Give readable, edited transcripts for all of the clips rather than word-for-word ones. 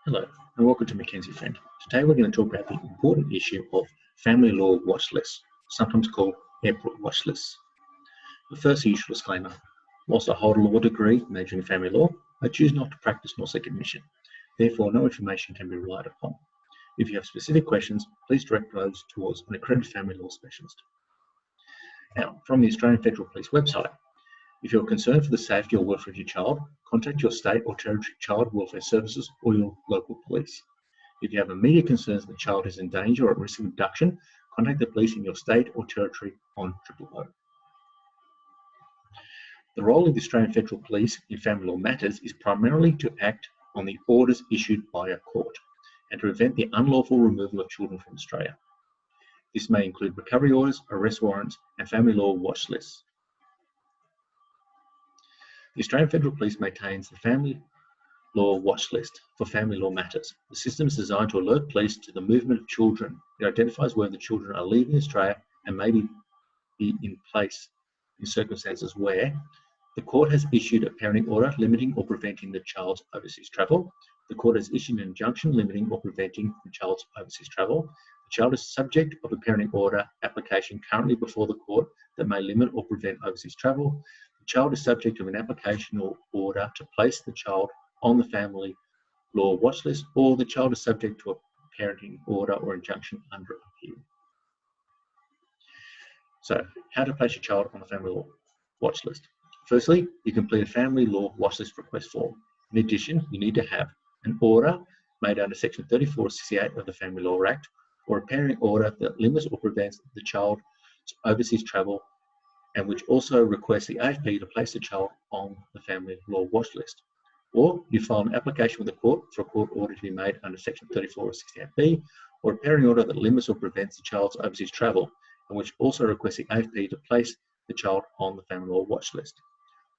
Hello, and welcome to Mackenzie Friend. Today we're going to talk about the important issue of family law watch lists, sometimes called airport watch lists. The first usual disclaimer: whilst I hold a law degree majoring in family law, I choose not to practice nor seek admission. Therefore, no information can be relied upon. If you have specific questions, please direct those towards an accredited family law specialist. Now, from the Australian Federal Police website, if you're concerned for the safety or welfare of your child, contact your state or territory child welfare services or your local police. If you have immediate concerns that the child is in danger or at risk of abduction, contact the police in your state or territory on 000. The role of the Australian Federal Police in family law matters is primarily to act on the orders issued by a court and to prevent the unlawful removal of children from Australia. This may include recovery orders, arrest warrants, and family law watch lists. The Australian Federal Police maintains the Family Law Watchlist for family law matters. The system is designed to alert police to the movement of children. It identifies whether the children are leaving Australia and may be in place in circumstances where the court has issued a parenting order limiting or preventing the child's overseas travel. The court has issued an injunction limiting or preventing the child's overseas travel. The child is subject of a parenting order application currently before the court that may limit or prevent overseas travel. The child is subject of an application or order to place the child on the family law watch list, or the child is subject to a parenting order or injunction under appeal. So, how to place your child on the family law watch list? Firstly, you complete a family law watch list request form. In addition, you need to have an order made under Section 34 or 68 of the Family Law Act, or a parenting order that limits or prevents the child's overseas travel, and which also requests the AFP to place the child on the family law watch list. Or you file an application with the court for a court order to be made under Section 34 or 68B, or a parenting order that limits or prevents the child's overseas travel, and which also requests the AFP to place the child on the family law watch list.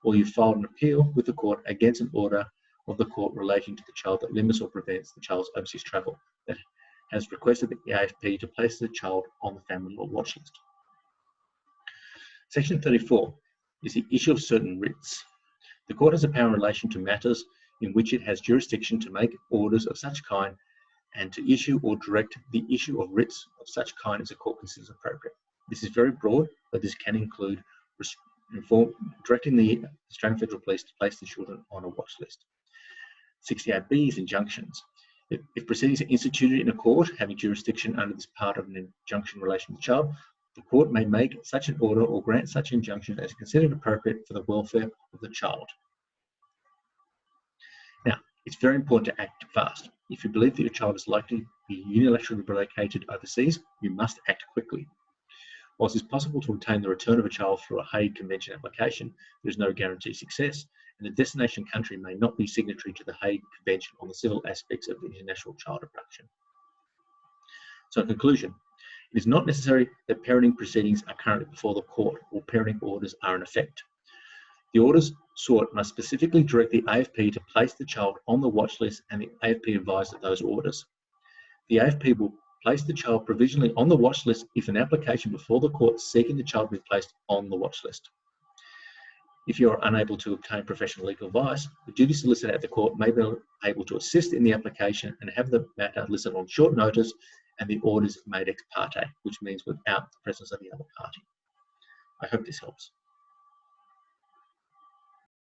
Or you filed an appeal with the court against an order of the court relating to the child that limits or prevents the child's overseas travel, that has requested the AFP to place the child on the family law watch list. Section 34 is the issue of certain writs. The court has a power in relation to matters in which it has jurisdiction to make orders of such kind and to issue or direct the issue of writs of such kind as the court considers appropriate. This is very broad, but this can include directing the Australian Federal Police to place the children on a watch list. 68B is injunctions. If proceedings are instituted in a court having jurisdiction under this part of an injunction in relation to the child, the court may make such an order or grant such injunction as considered appropriate for the welfare of the child. Now, it's very important to act fast. If you believe that your child is likely to be unilaterally relocated overseas, you must act quickly. Whilst it's possible to obtain the return of a child through a Hague Convention application, there is no guaranteed success, and the destination country may not be signatory to the Hague Convention on the civil aspects of international child abduction. So, in conclusion, it is not necessary that parenting proceedings are currently before the court or parenting orders are in effect. The orders sought must specifically direct the AFP to place the child on the watch list, and the AFP advised of those orders. The AFP will place the child provisionally on the watch list if an application before the court seeking the child be placed on the watch list. If you are unable to obtain professional legal advice, the duty solicitor at the court may be able to assist in the application and have the matter listed on short notice and the orders made ex parte, which means without the presence of the other party. I hope this helps.